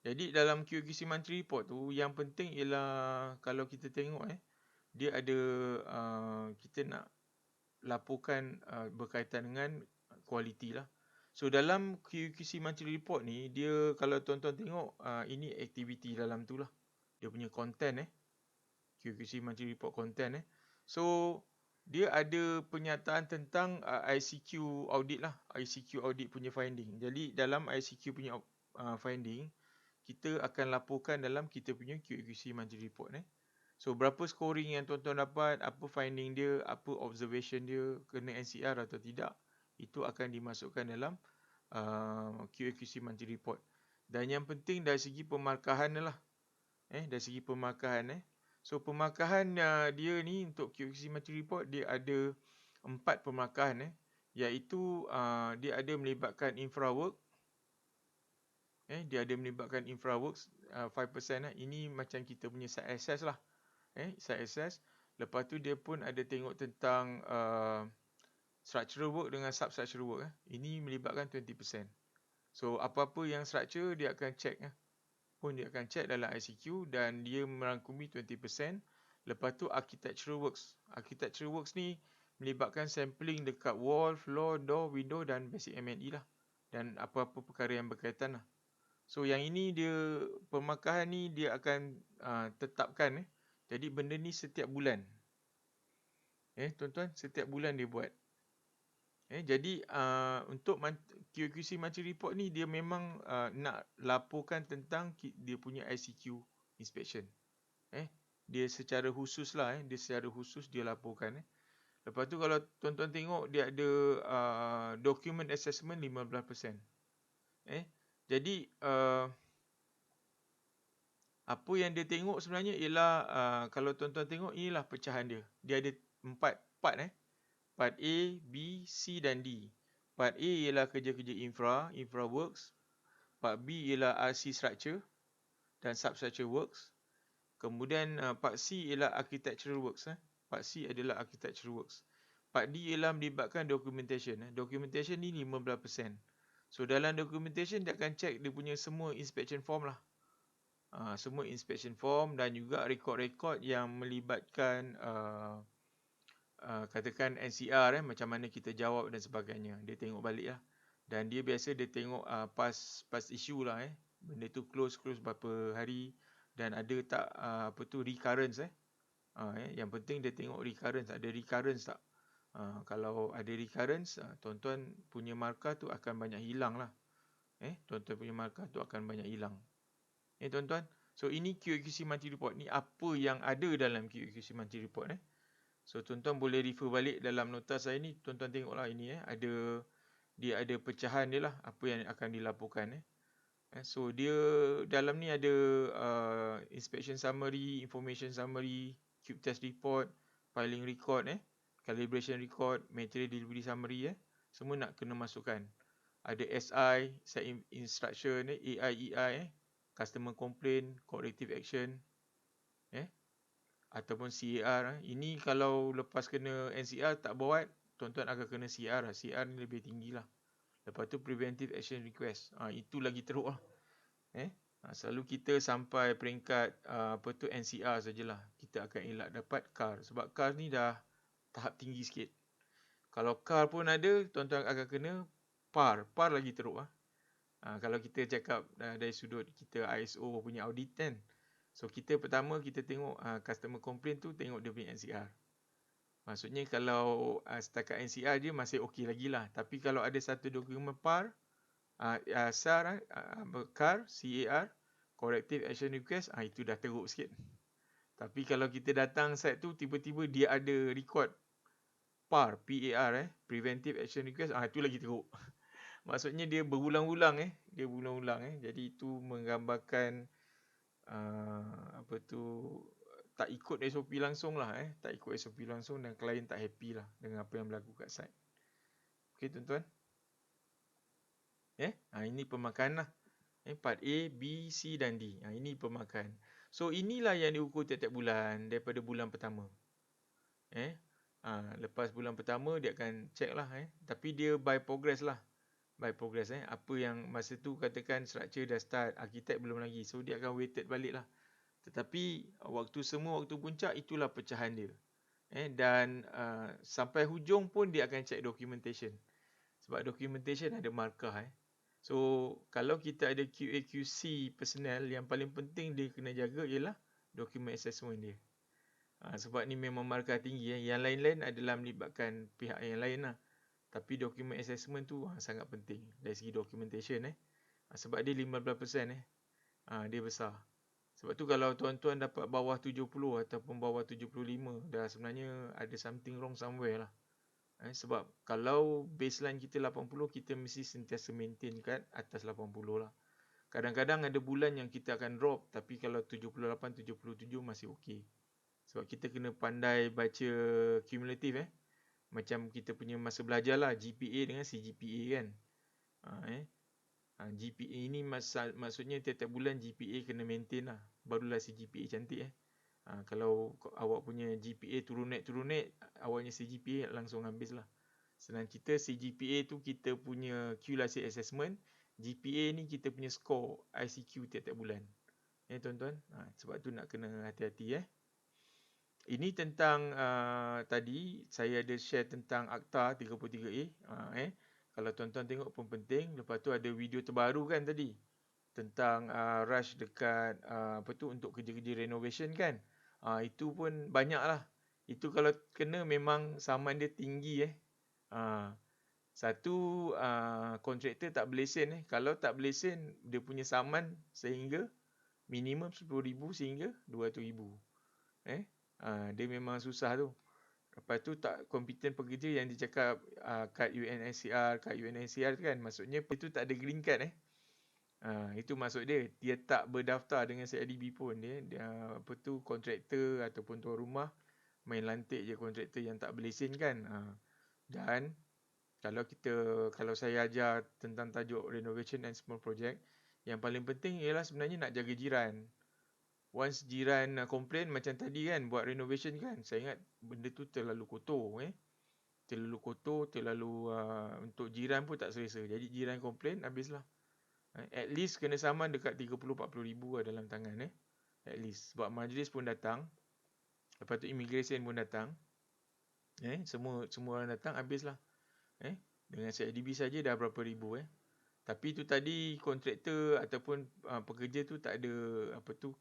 Jadi dalam QAQC monthly report tu, yang penting ialah kalau kita tengok dia ada kita nak laporkan berkaitan dengan kualiti lah. So dalam QAQC monthly report ni, dia kalau tuan-tuan tengok ini aktiviti dalam tu lah. Dia punya content QAQC monthly report content So dia ada penyataan tentang ICQ audit lah. ICQ audit punya finding. Jadi dalam ICQ punya finding, kita akan laporkan dalam kita punya QAQC monthly report So berapa scoring yang tuan-tuan dapat, apa finding dia, apa observation dia, kena NCR atau tidak, itu akan dimasukkan dalam QAQC monthly report. Dan yang penting dari segi pemarkahan lah. Dari segi pemarkahan So pemarkahan dia ni untuk QAQC monthly report, dia ada 4 pemarkahan iaitu dia ada melibatkan infrawork. Dia ada melibatkan infraworks 5% Ini macam kita punya site access lah. Site access. Lepas tu dia pun ada tengok tentang structural work dengan substructural work Ini melibatkan 20%. So apa-apa yang structure dia akan check dia akan check dalam ICQ dan dia merangkumi 20%. Lepas tu architectural works. Architectural works ni melibatkan sampling dekat wall, floor, door, window dan basic M&E lah. Dan apa-apa perkara yang berkaitan lah. So yang ini dia pemarkahan ni dia akan tetapkan Jadi benda ni setiap bulan. Tuan-tuan, setiap bulan dia buat. Jadi untuk QAQC monthly report ni dia memang nak laporkan tentang dia punya ICQ inspection. Dia secara khusus lah dia secara khusus dia laporkan Lepas tu kalau tuan-tuan tengok dia ada document assessment 15%. Jadi apa yang dia tengok sebenarnya ialah kalau tuan-tuan tengok inilah pecahan dia. Dia ada 4 part Part A, B, C dan D. Part A ialah kerja-kerja infra works. Part B ialah RC structure dan substructure works. Kemudian part C ialah architectural works. Part C adalah architectural works. Part D ialah melibatkan documentation. Documentation ni 15%. So dalam documentation dia akan check dia punya semua inspection form lah. Semua inspection form dan juga rekod-rekod yang melibatkan katakan NCR macam mana kita jawab dan sebagainya. Dia tengok balik lah. Dan dia biasa dia tengok past issue lah Benda tu close berapa hari dan ada tak recurrence Yang penting dia tengok recurrence, ada recurrence tak. Kalau ada recurrence, tuan-tuan punya markah tu akan banyak hilang lah. Tuan-tuan punya markah tu akan banyak hilang. Tuan-tuan. So ini QAQC monthly report ni apa yang ada dalam QAQC monthly report So tuan-tuan boleh refer balik dalam nota saya ni, tuan-tuan tengoklah ini dia ada pecahan dia lah apa yang akan dilaporkan So dia dalam ni ada inspection summary, information summary, cube test report, filing record calibration record, material delivery summary semua nak kena masukkan. Ada SI, set instruction AI, EI customer complaint, corrective action ataupun CAR. Ini kalau lepas kena NCR tak buat, tuan-tuan akan kena CR lah. CR ni lebih tinggi lah. Lepas tu preventive action request. Itu lagi teruk lah. Selalu kita sampai peringkat NCR sajalah. Kita akan elak dapat CAR. Sebab CAR ni dah tahap tinggi sikit. Kalau CAR pun ada, tuan-tuan akan kena PAR. PAR lagi teruk lah. Kalau kita cakap dari sudut kita ISO punya audit kan. So kita pertama kita tengok customer complaint tu, tengok dia punya NCR. Maksudnya kalau setakat NCR dia masih okey lagi lah. Tapi kalau ada satu dokumen PAR, SAR, CAR, CAR, corrective action request, itu dah teruk sikit. Tapi kalau kita datang site tu, tiba-tiba dia ada record PAR, PAR, preventive action request, itu lagi teruk. Maksudnya dia berulang-ulang Jadi itu menggambarkan tak ikut SOP langsung lah tak ikut SOP langsung dan klien tak happy lah dengan apa yang berlaku kat site. Okey tuan-tuan. Ini pemakan lah. Part A, B, C dan D. Ini pemakan. So inilah yang diukur tiap-tiap bulan daripada bulan pertama. Lepas bulan pertama dia akan check lah Tapi dia by progress lah. by progress. Apa yang masa tu katakan structure dah start, arkitek belum lagi. So dia akan weighted balik lah. Tetapi waktu puncak itulah pecahan dia. Dan sampai hujung pun dia akan check documentation. Sebab documentation ada markah. So kalau kita ada QA/QC personnel, yang paling penting dia kena jaga ialah document assessment dia. Sebab ni memang markah tinggi. Yang lain-lain adalah melibatkan pihak yang lain lah. Tapi document assessment tu sangat penting dari segi documentation. Sebab dia 15%. Dia besar. Sebab tu kalau tuan-tuan dapat bawah 70 ataupun bawah 75, dah sebenarnya ada something wrong somewhere lah. Sebab kalau baseline kita 80, kita mesti sentiasa maintain kat atas 80 lah. Kadang-kadang ada bulan yang kita akan drop, tapi kalau 78, 77 masih okey. Sebab kita kena pandai baca cumulative. Macam kita punya masa belajar lah, GPA dengan CGPA kan. GPA ni maksudnya tiap-tiap bulan GPA kena maintain lah. Barulah CGPA cantik. Kalau awak punya GPA turun naik, awaknya CGPA langsung habis lah. Senang cerita, CGPA tu kita punya QLASIK assessment. GPA ni kita punya score ICQ tiap-tiap bulan. Tuan-tuan. Sebab tu nak kena hati-hati. Ini tentang tadi saya ada share tentang Akta 33A. Kalau tuan-tuan tengok pun penting. Lepas tu ada video terbaru kan tadi tentang rush dekat untuk kerja-kerja renovation kan. Itu pun banyak lah. Itu kalau kena memang saman dia tinggi. Satu kontraktor tak boleh sen. Kalau tak boleh sen, dia punya saman sehingga minimum 10,000 sehingga 200,000. Dia memang susah tu. Lepas tu tak kompetent pekerja yang dicakap kad UNSCR tu kan. Maksudnya itu tak ada green card. Itu maksud dia. Dia tak berdaftar dengan CIDB pun. Dia kontraktor ataupun tuan rumah main lantik je kontraktor yang tak berlesen kan. Dan kalau saya ajar tentang tajuk renovation and small project, yang paling penting ialah sebenarnya nak jaga jiran. Once jiran komplain macam tadi kan, buat renovation kan, saya ingat benda tu terlalu kotor. Terlalu kotor, untuk jiran pun tak selesa. Jadi jiran komplain, habislah. At least kena saman dekat 30-40 ribu dalam tangan. At least. Sebab majlis pun datang. Lepas tu immigration pun datang. Semua orang datang, habislah. Dengan CIDB saja dah berapa ribu. Tapi tu tadi kontraktor ataupun pekerja tu tak ada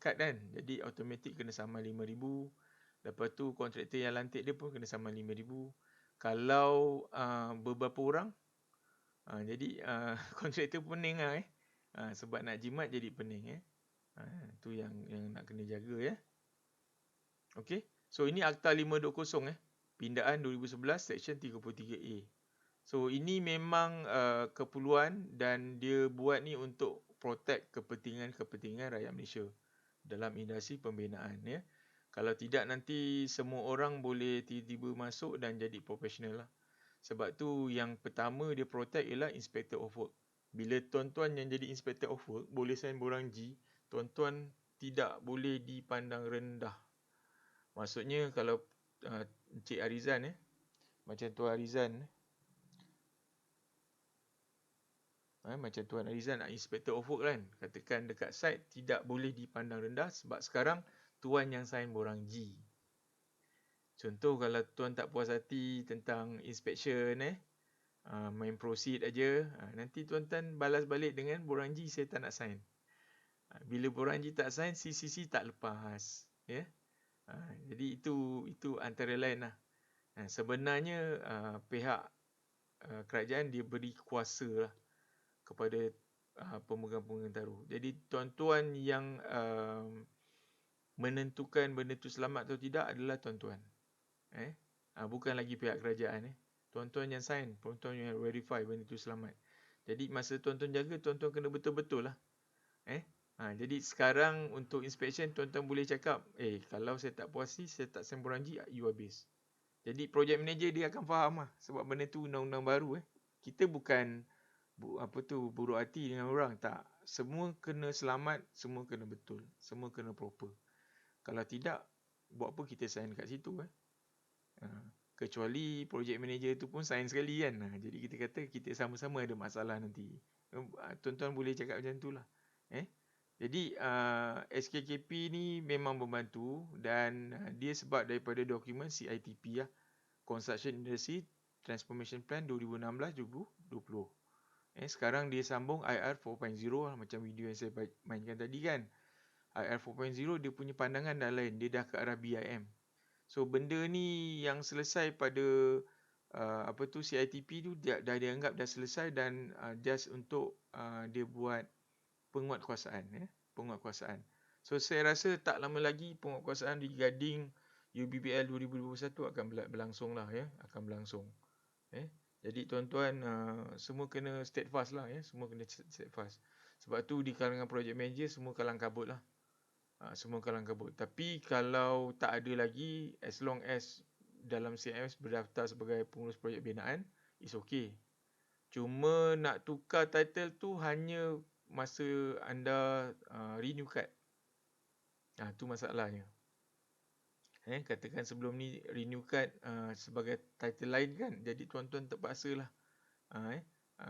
kad kan. Jadi automatik kena saman 5,000. Lepas tu kontraktor yang lantik dia pun kena saman 5,000. Kalau beberapa orang, jadi kontraktor pening lah. Sebab nak jimat jadi pening. Tu yang nak kena jaga. Okay. So ini Akta 520 Pindaan 2011 Section 33A. So ini memang keperluan dan dia buat ni untuk protect kepentingan rakyat Malaysia dalam industri pembinaan. Kalau tidak nanti semua orang boleh tiba-tiba masuk dan jadi profesional lah. Sebab tu yang pertama dia protect ialah Inspector of Work. Bila tuan-tuan yang jadi Inspector of Work boleh sign borang G, tuan-tuan tidak boleh dipandang rendah. Maksudnya kalau Encik Arizan macam Tuan Arizan macam Tuan Arizan nak Inspector of Work kan, katakan dekat site tidak boleh dipandang rendah sebab sekarang tuan yang sign borang G. Contoh kalau tuan tak puas hati tentang inspection main proceed aja, nanti tuan-tuan balas balik dengan borang G saya tak nak sign. Bila borang G tak sign, CCC tak lepas. Jadi itu antara lain lah. Sebenarnya pihak kerajaan dia beri kuasa lah kepada pemegang-pemegang taruh. Jadi tuan-tuan yang menentukan benda tu selamat atau tidak adalah tuan-tuan. Bukan lagi pihak kerajaan. Tuan-tuan yang sign, tuan-tuan yang verify benda tu selamat. Jadi masa tuan-tuan jaga, tuan-tuan kena betul-betul lah. Jadi sekarang untuk inspection, tuan-tuan boleh cakap, kalau saya tak puas ni, saya tak sign borang G, you habis. Jadi project manager dia akan faham lah. Sebab benda tu undang-undang baru. Kita bukan buruk hati dengan orang. Tak. Semua kena selamat, semua kena betul. Semua kena proper. Kalau tidak, buat apa kita sign kat situ. Kecuali project manager tu pun sayang sekali kan. Jadi kita kata kita sama-sama ada masalah nanti. Tuan-tuan boleh cakap macam tu lah. Jadi SKKP ni memang membantu dan dia sebab daripada dokumen CITP lah. Construction Industry Transformation Plan 2016-2020. Sekarang dia sambung IR 4.0 lah, macam video yang saya mainkan tadi kan. IR 4.0 dia punya pandangan dah lain, dia dah ke arah BIM. So benda ni yang selesai pada CITP tu dah dianggap dah selesai dan just untuk dia buat penguatkuasaan. Penguatkuasaan. So saya rasa tak lama lagi penguatkuasaan regarding UBBL 2021 akan berlangsung lah akan berlangsung. Jadi tuan-tuan semua kena steadfast lah semua kena steadfast. Sebab tu di kalangan project manager semua kalang kabut lah. Semua kalang kabut. Tapi kalau tak ada lagi, as long as dalam CMS berdaftar sebagai pengurus projek binaan, it's okay. Cuma nak tukar title tu hanya masa anda renew card. Tu masalahnya. Katakan sebelum ni renew card sebagai title lain kan. Jadi tuan-tuan terpaksa lah.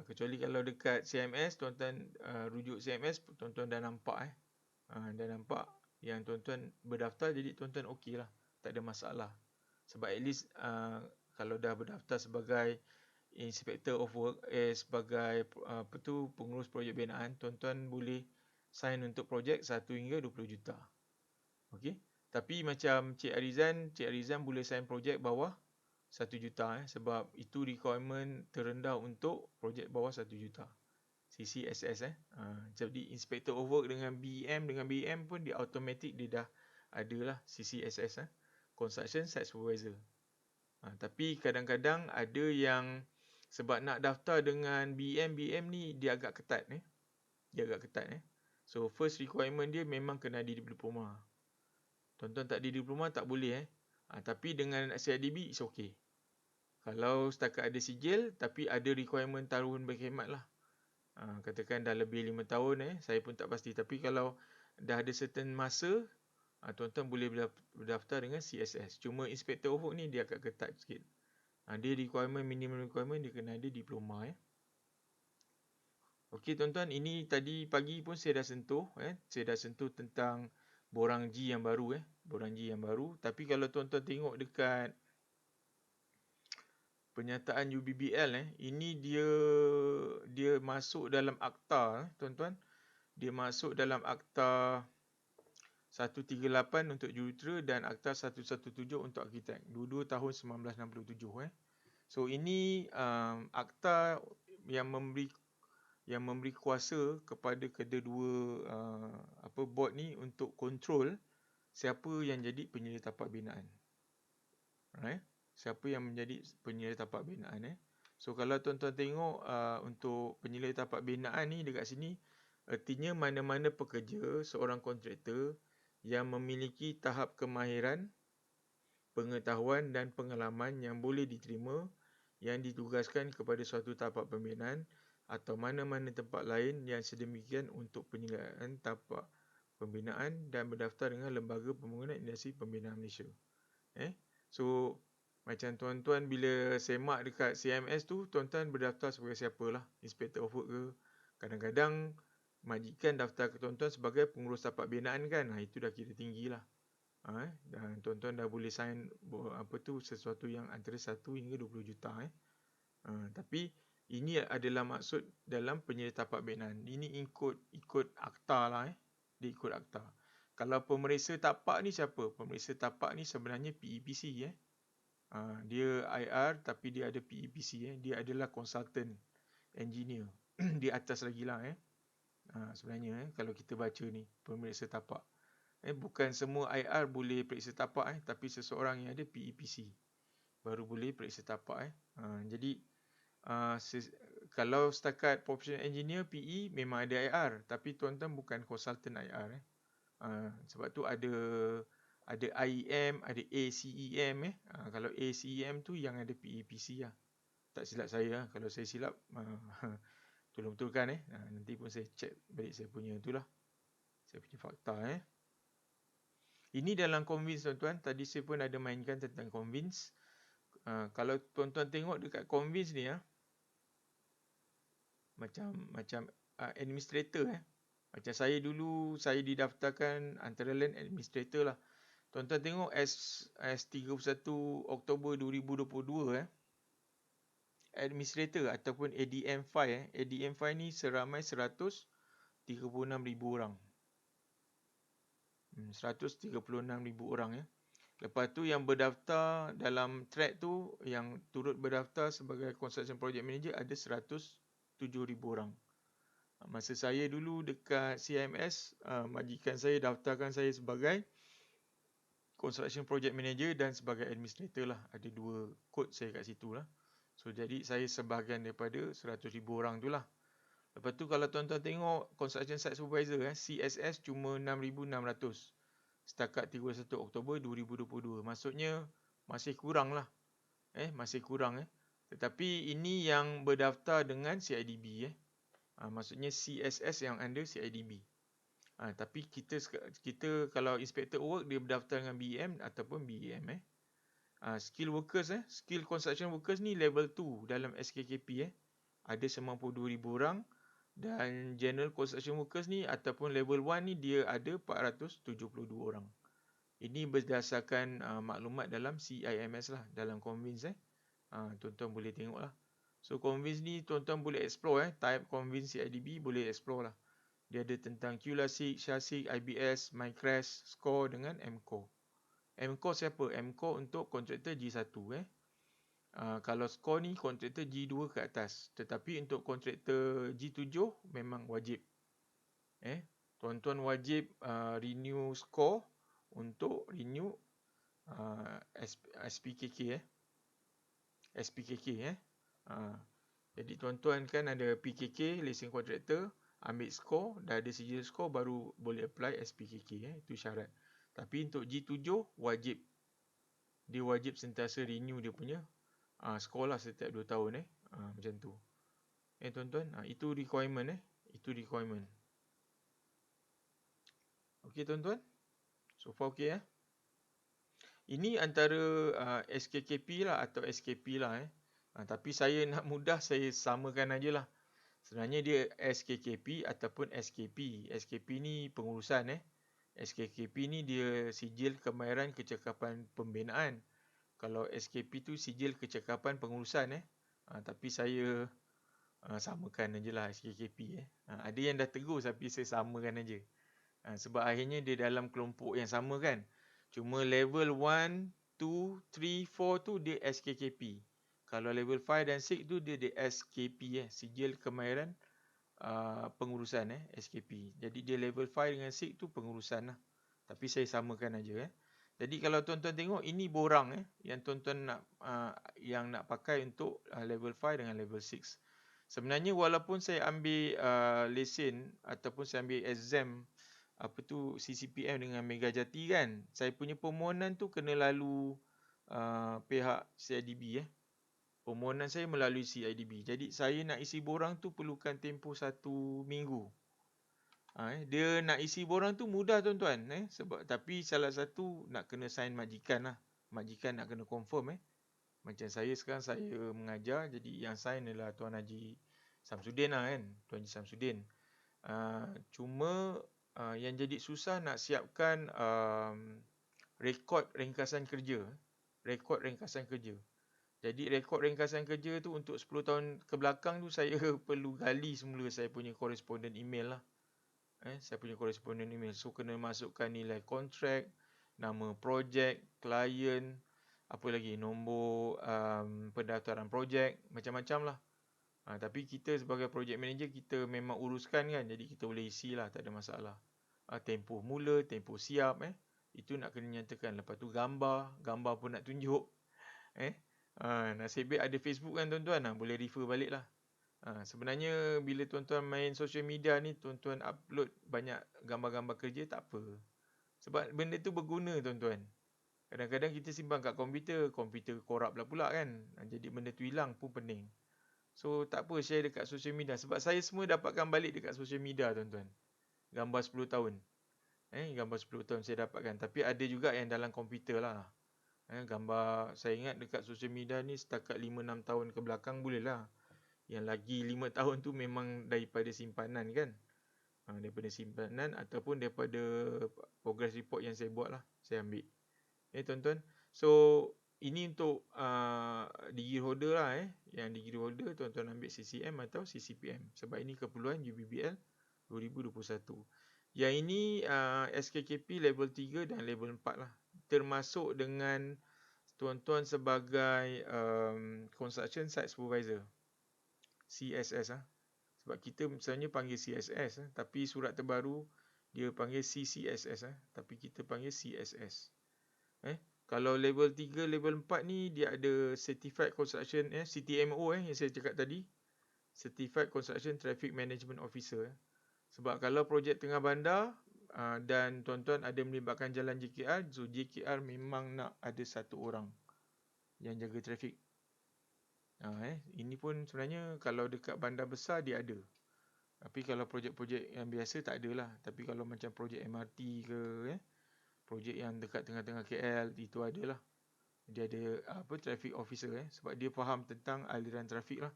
Kecuali kalau dekat CMS, tuan-tuan rujuk CMS, tuan-tuan dah nampak. Dah nampak yang tuan-tuan berdaftar, jadi tuan-tuan okey lah. Tak ada masalah. Sebab at least kalau dah berdaftar sebagai Inspector of Work, sebagai pengurus projek binaan, tuan-tuan boleh sign untuk projek 1 hingga 20 juta. Okey. Tapi macam Cik Arizan boleh sign projek bawah 1 juta sebab itu requirement terendah untuk projek bawah 1 juta. CCSS jadi Inspector of Work dengan BM pun dia automatic dia dah adalah CCSS Construction Site Supervisor. Tapi kadang-kadang ada yang sebab nak daftar dengan BM ni dia agak ketat So first requirement dia memang kena ada diploma. Tuan-tuan tak ada diploma tak boleh tapi dengan CIDB it's okay. Kalau setakat ada sijil tapi ada requirement taruhan berkhidmat lah. Katakan dah lebih 5 tahun saya pun tak pasti. Tapi kalau dah ada certain masa, tuan-tuan boleh berdaftar dengan CSS. Cuma Inspector of Work ni dia agak ketat sikit. Dia minimum requirement dia kena ada diploma. Okey tuan-tuan, ini tadi pagi pun saya dah sentuh. Saya dah sentuh tentang borang G yang baru. Borang G yang baru. Tapi kalau tuan-tuan tengok dekat penyataan UBBL ini dia masuk dalam akta tuan-tuan. Dia masuk dalam akta 138 untuk jurutera dan akta 117 untuk arkitek. Dua-dua tahun 1967 So ini akta yang memberi kuasa kepada kedua-dua board ni untuk kontrol siapa yang jadi penyelidik tapak binaan. Right? Siapa yang menjadi penyelidik tapak binaan So kalau tuan-tuan tengok untuk penyelidik tapak binaan ni dekat sini, artinya mana-mana pekerja seorang kontraktor yang memiliki tahap kemahiran, pengetahuan dan pengalaman yang boleh diterima yang ditugaskan kepada suatu tapak pembinaan atau mana-mana tempat lain yang sedemikian untuk penyelidikan tapak pembinaan dan berdaftar dengan Lembaga Pembangunan Industri Pembinaan Malaysia. So macam tuan-tuan bila semak dekat CMS tu, tuan-tuan berdaftar sebagai siapalah, Inspector of Work ke. Kadang-kadang majikan daftar ke tuan-tuan sebagai pengurus tapak binaan kan. Itu dah kira tinggi lah. Dan tuan-tuan dah boleh sign sesuatu yang antara 1 hingga 20 juta. Tapi ini adalah maksud dalam penyelidik tapak binaan. Ini ikut akta lah. Dia ikut akta. Kalau pemeriksa tapak ni siapa? Pemeriksa tapak ni sebenarnya PEPC. Dia IR tapi dia ada PEPC. Dia adalah consultant engineer. Di atas lagi lah sebenarnya kalau kita baca ni pemeriksa tapak. Bukan semua IR boleh periksa tapak tapi seseorang yang ada PEPC baru boleh periksa tapak jadi kalau setakat professional engineer PE memang ada IR tapi tuan-tuan bukan consultant IR sebab tu ada IEM, ada ACEM kalau ACEM tu yang ada PEPC lah. Tak silap saya kalau saya silap tolong betulkan nanti pun saya check balik saya punya itulah. Saya punya fakta Ini dalam convince tuan-tuan. Tadi saya pun ada mainkan tentang convince. Kalau tuan-tuan tengok dekat Convince ni macam administrator Macam saya dulu, saya didaftarkan antara lain administrator lah. Tuan-tuan tengok S31 Oktober 2022 administrator ataupun ADM5 ADM5 ni seramai 136,000 orang. 136,000 orang Lepas tu yang berdaftar dalam track tu, yang turut berdaftar sebagai construction project manager ada 107,000 orang. Masa saya dulu dekat CIMS, majikan saya daftarkan saya sebagai construction project manager dan sebagai administrator lah. Ada 2 kod saya kat situ lah. So jadi saya sebahagian daripada 100,000 orang tu lah. Lepas tu kalau tuan-tuan tengok construction site supervisor CSS cuma 6,600 setakat 31 Oktober 2022. Maksudnya masih kurang lah. Masih kurang Tetapi ini yang berdaftar dengan CIDB maksudnya CSS yang under CIDB. Tapi kita kalau inspector work dia berdaftar dengan BEM ataupun BEM skill workers skill construction workers ni level 2 dalam SKKP ada 92,000 orang, dan general construction workers ni ataupun level 1 ni dia ada 472 orang. Ini berdasarkan maklumat dalam CIMS lah, dalam Convince tuan-tuan boleh tengok lah. So Convince ni tuan-tuan boleh explore type Convince CIDB boleh explore lah. Dia ada tentang QLASIC, SHASIC, IBS, MyCREST, SCORE dengan MCO. MCO siapa? MCO untuk kontraktor G1 kalau SCORE ni kontraktor G2 ke atas. Tetapi untuk kontraktor G7 memang wajib. Tuan-tuan wajib renew SCORE untuk renew SPKK SPKK jadi tuan-tuan kan ada PKK, lesen kontraktor, ambil SCORE, dah ada sijil SCORE baru boleh apply SPKK itu syarat. Tapi untuk G7 wajib. Dia wajib sentiasa renew dia punya SCORE lah setiap 2 tahun macam tu. Tuan-tuan, itu requirement itu requirement. Okey tuan-tuan. So far okey Ini antara SKKP lah atau SKP lah tapi saya nak mudah saya samakan aja lah. Sebenarnya dia SKKP ataupun SKP. SKP ni pengurusan SKKP ni dia sijil kemahiran kecakapan pembinaan. Kalau SKP tu sijil kecakapan pengurusan tapi saya samakan aja lah SKKP Ada yang dah tegur tapi saya samakan aja. Sebab akhirnya dia dalam kelompok yang sama kan. Cuma level 1, 2, 3, 4 tu dia SKKP. Kalau level 5 dan 6 tu dia SKP sijil kemahiran pengurusan SKP. Jadi dia level 5 dengan 6 tu pengurusan lah. Tapi saya samakan aja Jadi kalau tuan-tuan tengok ini borang yang tuan-tuan nak pakai untuk level 5 dengan level 6. Sebenarnya walaupun saya ambil lesen ataupun saya ambil exam CCPM dengan Megajati kan, saya punya permohonan tu kena lalu pihak CIDB Permohonan saya melalui CIDB. Jadi saya nak isi borang tu perlukan tempoh 1 minggu. Dia nak isi borang tu mudah tuan-tuan tapi salah satu nak kena sign majikan lah. Majikan nak kena confirm Macam saya sekarang saya mengajar, jadi yang sign adalah Tuan Haji Samsudin lah kan, Tuan Haji Samsudin. Cuma yang jadi susah nak siapkan rekod ringkasan kerja. Jadi rekod ringkasan kerja tu untuk 10 tahun ke belakang tu saya perlu gali semula saya punya correspondent email lah. Saya punya correspondent email. So kena masukkan nilai kontrak, nama projek, klien, apa lagi, nombor pendaftaran projek, macam-macam lah. Tapi kita sebagai project manager kita memang uruskan kan, jadi kita boleh isi lah, tak ada masalah. Tempoh mula, tempoh siap itu nak kena nyatakan. Lepas tu gambar pun nak tunjuk. Nasib baik ada Facebook kan tuan-tuan, boleh refer balik lah. Sebenarnya bila tuan-tuan main social media ni, tuan-tuan upload banyak gambar-gambar kerja tak apa. Sebab benda tu berguna tuan-tuan. Kadang-kadang kita simpan kat komputer korap lah pula kan. Jadi benda tu hilang pun pening. So tak apa share dekat social media. Sebab saya semua dapatkan balik dekat social media tuan-tuan. Gambar 10 tahun. Gambar 10 tahun saya dapatkan. Tapi ada juga yang dalam komputer lah. Gambar saya ingat dekat social media ni setakat 5-6 tahun ke belakang boleh lah. Yang lagi 5 tahun tu memang daripada simpanan kan. Daripada simpanan ataupun daripada progress report yang saya buat lah, saya ambil. Tuan-tuan. So ini untuk degree holder lah. Yang degree holder tuan-tuan ambil CCM atau CCPM. Sebab ini keperluan UBBL 2021. Yang ini SKKP level 3 dan level 4 lah. Termasuk dengan tuan-tuan sebagai Construction Site Supervisor. CSS lah. Sebab kita misalnya panggil CSS tapi surat terbaru dia panggil CCSS tapi kita panggil CSS. Kalau level 3, level 4 ni dia ada Certified Construction CTMO yang saya cakap tadi. Certified Construction Traffic Management Officer. Sebab kalau projek tengah bandar dan tuan-tuan ada melibatkan jalan JKR, so JKR memang nak ada satu orang yang jaga trafik. Ini pun sebenarnya kalau dekat bandar besar dia ada. Tapi kalau projek-projek yang biasa tak ada lah. Tapi kalau macam projek MRT ke, projek yang dekat tengah-tengah KL, itu adalah. Dia ada traffic officer sebab dia faham tentang aliran trafik lah.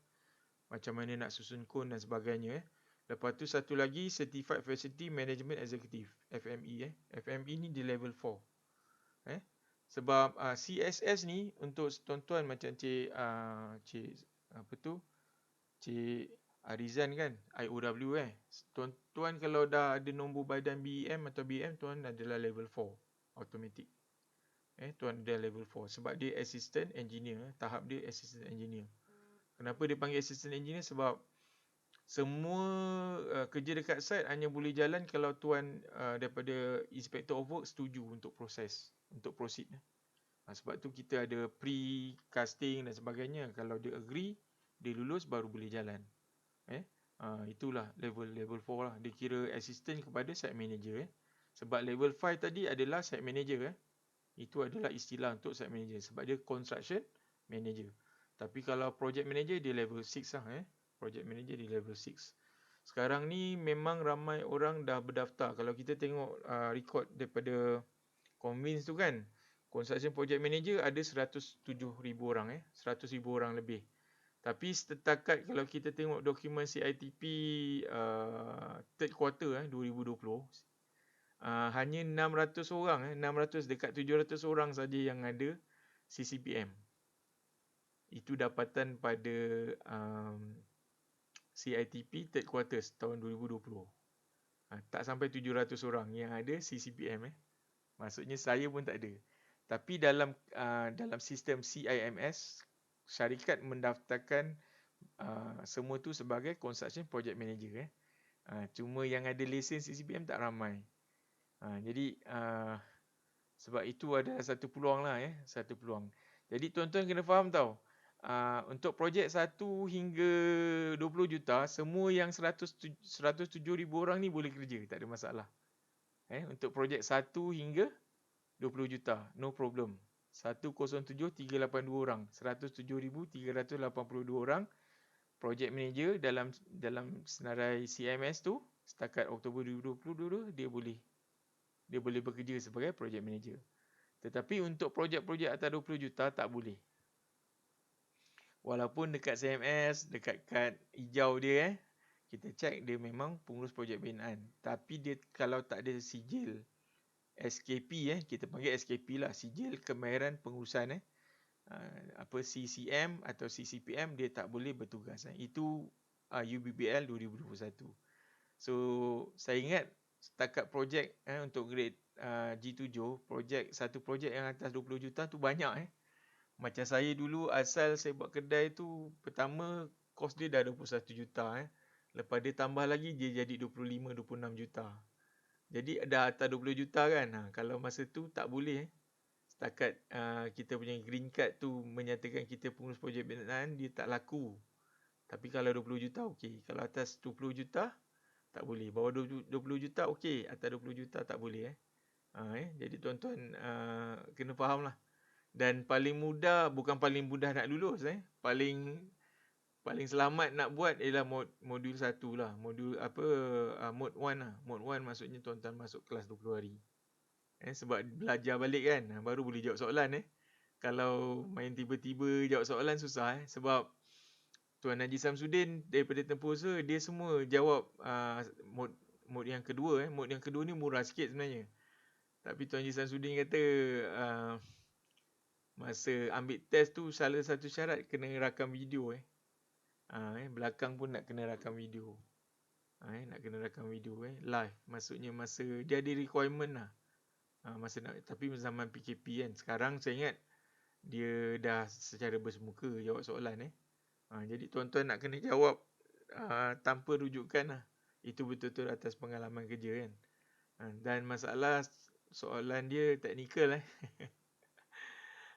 Macam mana nak susun kon dan sebagainya. Lepas tu satu lagi Certified Facility Management Executive, FME. FME ni di level 4. Sebab CSS ni untuk tuan-tuan macam Cik Arizan kan, IOW Tuan-tuan kalau dah ada nombor badan BEM atau BM, tuan adalah level 4 automatic. Tuan ada level 4 sebab dia assistant engineer, tahap dia assistant engineer. Kenapa dia panggil assistant engineer? Sebab semua kerja dekat site hanya boleh jalan kalau tuan daripada inspector of work setuju untuk proses, untuk proceed. Sebab tu kita ada pre-casting dan sebagainya. Kalau dia agree, dia lulus baru boleh jalan. Itulah level 4 lah. Dia kira assistant kepada site manager. Sebab level 5 tadi adalah site manager. Itu adalah istilah untuk site manager. Sebab dia construction manager. Tapi kalau project manager dia level 6 lah. Project manager dia level 6. Sekarang ni memang ramai orang dah berdaftar. Kalau kita tengok record daripada Convince tu kan, construction project manager ada 107,000 orang. 100,000 orang lebih. Tapi setakat kalau kita tengok dokumen CITP third quarter 2020, hanya 600 orang, 600 dekat 700 orang saja yang ada CCPM. Itu dapatan pada CITP third quarter tahun 2020. Tak sampai 700 orang yang ada CCPM. Maksudnya saya pun tak ada. Tapi dalam sistem CIMS, syarikat mendaftarkan semua tu sebagai construction project manager. Cuma yang ada lesen CCPM tak ramai. Jadi sebab itu adalah satu peluang lah. Satu peluang. Jadi tuan-tuan kena faham tau. Untuk projek 1 hingga 20 juta, semua yang 107,000 orang ni boleh kerja. Tak ada masalah. Untuk projek 1 hingga 20 juta, no problem. 107,382 orang, 107,382 orang. Project manager dalam senarai CMS tu setakat Oktober 2020 dulu dia boleh bekerja sebagai project manager. Tetapi untuk projek-projek atas 20 juta tak boleh. Walaupun dekat CMS, dekat kad hijau dia kita cek dia memang pengurus projek binaan. Tapi dia kalau tak ada sijil SKP kita panggil SKP lah, sijil kemahiran pengurusan CCM atau CCPM, dia tak boleh bertugas. Itu UBBL 2021. So saya ingat setakat projek untuk grade G7, satu projek yang atas 20 juta tu banyak. Macam saya dulu asal saya buat kedai tu, pertama kos dia dah 21 juta. Lepas dia tambah lagi dia jadi 25-26 juta. Jadi dah atas 20 juta kan. Kalau masa tu tak boleh. Setakat kita punya green card tu menyatakan kita pengurus projek binaan, dia tak laku. Tapi kalau 20 juta okey. Kalau atas 20 juta tak boleh. Bawah 20 juta okey. Atas 20 juta tak boleh. Jadi tuan-tuan kena faham lah. Dan paling mudah, bukan paling mudah nak lulus. Paling selamat nak buat ialah modul 1 lah. Modul mode 1 lah. Mode 1 maksudnya tuan-tuan masuk kelas 20 hari. Sebab belajar balik kan, baru boleh jawab soalan. Kalau main tiba-tiba jawab soalan susah sebab Tuan Haji Samsudin daripada Temposa dia semua jawab mod yang kedua mod yang kedua ni murah sikit sebenarnya. Tapi Tuan Haji Samsudin kata masa ambil test tu salah satu syarat kena rakam video belakang pun nak kena rakam video. Nak kena rakam video live. Maksudnya masa dia ada requirement lah. Masa nak, tapi zaman PKP kan. Sekarang saya ingat dia dah secara bersemuka jawab soalan jadi tuan-tuan nak kena jawab tanpa rujukan lah. Itu betul-betul atas pengalaman kerja kan. Dan masalah soalan dia teknikal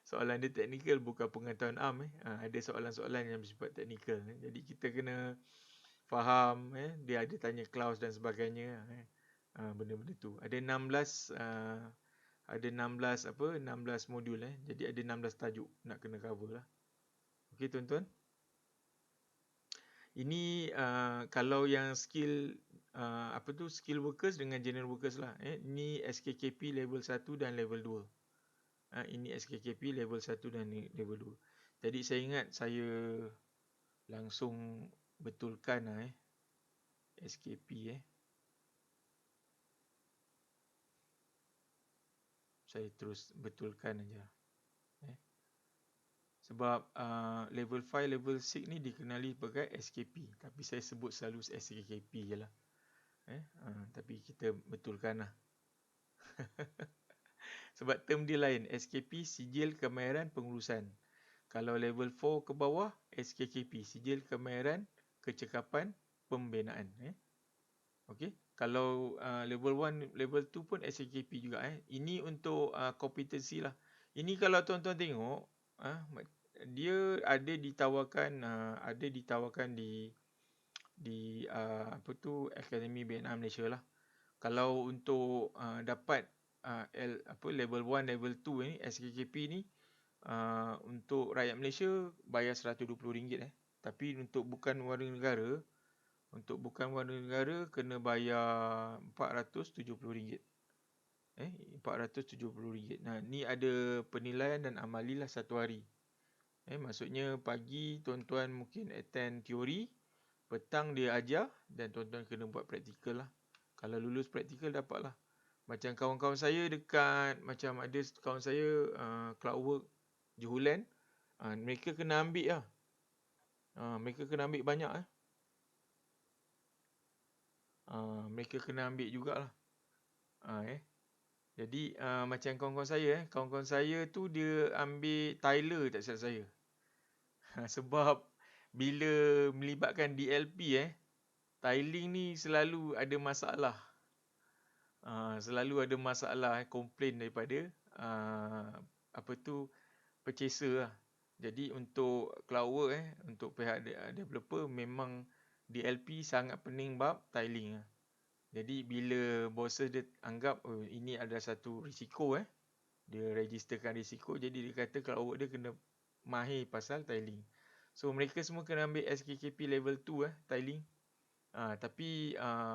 soalan dia teknikal bukan pengetahuan am ada soalan-soalan yang bersifat teknikal jadi kita kena faham dia ada tanya clause dan sebagainya benda-benda tu ada 16 16 modul jadi ada 16 tajuk nak kena cover lah. Okey tuan-tuan, ini kalau yang skill skill workers dengan general workers lah ini SKKP level 1 dan level 2. Ini SKKP level 1 dan level 2. Jadi saya ingat saya langsung betulkan SKP saya terus betulkan aja. Sebab level 5, level 6 ni dikenali sebagai SKP. Tapi saya sebut selalu SKKP je lah. Tapi kita betulkan lah. Sebab term dia lain. SKP, Sijil Kemahiran Pengurusan. Kalau level 4 ke bawah, SKKP, Sijil Kemahiran Kecekapan Pembinaan. Okey. Kalau level 1, level 2 pun SKKP juga. Ini untuk kompetensi lah. Ini kalau tuan-tuan tengok, dia ada ditawarkan di Akademi BNA Malaysia lah. Kalau untuk dapat level 1, level 2 ni SKKP ni untuk rakyat Malaysia bayar RM120. Tapi untuk bukan warga negara kena bayar RM470. RM470. Nah, ni ada penilaian dan amalilah satu hari. Maksudnya pagi tuan-tuan mungkin attend teori, petang dia ajar dan tuan-tuan kena buat praktikal lah. Kalau lulus praktikal dapat lah. Macam kawan-kawan saya macam ada kawan saya Cloudwork Juhulan, mereka kena ambil lah. Mereka kena ambil banyak mereka kena ambil jugalah. Jadi macam kawan-kawan saya tu dia ambil Tyler tak silap saya. Sebab bila melibatkan DLP tiling ni selalu ada masalah. Komplain daripada purchaser lah. Jadi untuk Cloudwork untuk pihak developer memang DLP sangat pening bab tiling lah. Jadi bila bosses dia anggap ini adalah satu risiko dia registerkan risiko, jadi dia kata Cloudwork dia kena mahir pasal tiling. So mereka semua kena ambil SKKP level 2 tiling. Tapi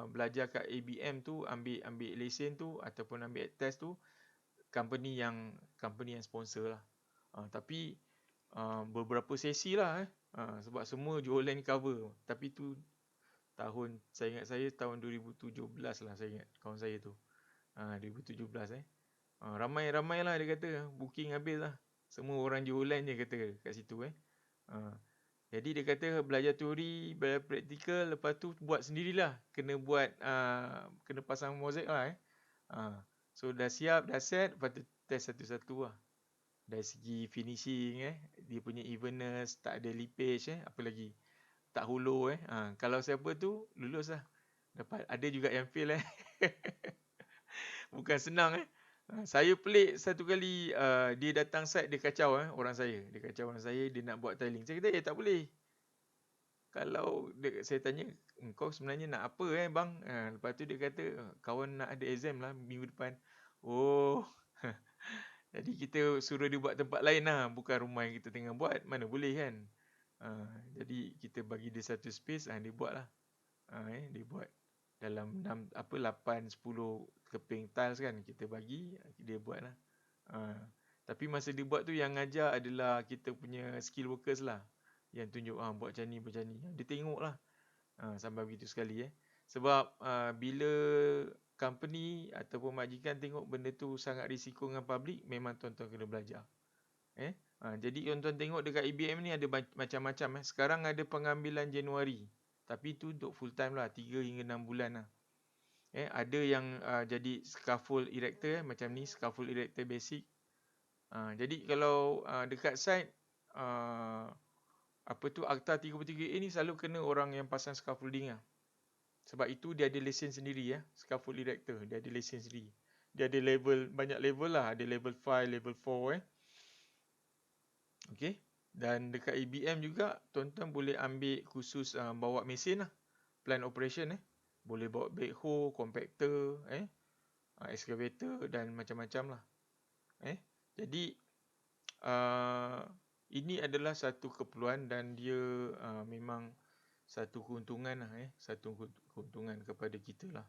belajar kat ABM tu ambil lesen tu ataupun ambil test tu company yang sponsor lah. Tapi beberapa sesi lah sebab semua jualan cover. Tapi tu saya ingat tahun 2017 lah saya ingat kawan saya tu. 2017 ramai lah dia kata booking habis lah. Semua orang jualan je kata kat situ Jadi dia kata belajar teori, belajar praktikal, lepas tu buat sendirilah. Kena buat kena pasang mozaik lah So dah siap, dah set, lepas tu test satu-satu lah. Dari segi finishing dia punya evenness, tak ada leakage apa lagi. Tak hollow kalau siapa tu lulus lah. Dapat ada juga yang fail Bukan senang Saya pelik satu kali dia datang site dia kacau orang saya. Dia nak buat tiling. Saya kata tak boleh. Kalau saya tanya kau sebenarnya nak apa bang? Lepas tu dia kata kawan nak ada exam lah minggu depan. Oh. Jadi kita suruh dia buat tempat lain lah, bukan rumah yang kita tengah buat. Mana boleh kan? Jadi kita bagi dia satu space dia buat lah. Dia buat dalam 8 10 keping tiles kan kita bagi dia buat lah. Tapi masa dia buat tu yang ngajar adalah kita punya skill workers lah. Yang tunjuk buat macam ni, macam ni. Dia tengok lah. Sampai begitu sekali Sebab bila company ataupun majikan tengok benda tu sangat risiko dengan public, memang tuan-tuan kena belajar. Jadi tuan-tuan tengok dekat IBM ni ada macam-macam Sekarang ada pengambilan Januari. Tapi tu untuk full time lah, 3 hingga 6 bulan lah. Ada yang jadi scaffold erector macam ni, scaffold erector basic. Jadi kalau dekat site Akta 33A ni selalu kena orang yang pasang scaffolding lah. Sebab itu dia ada lesen sendiri scaffold erector, dia ada lesen sendiri. Dia ada level, banyak level lah, ada level 5, level 4 Okey. Dan dekat IBM juga tuan-tuan boleh ambil khusus bawa mesin lah, plant operation boleh bawa backhoe, compactor, excavator dan macam-macam lah. Jadi ini adalah satu keperluan dan dia memang satu keuntungan lah, satu keuntungan kepada kita lah.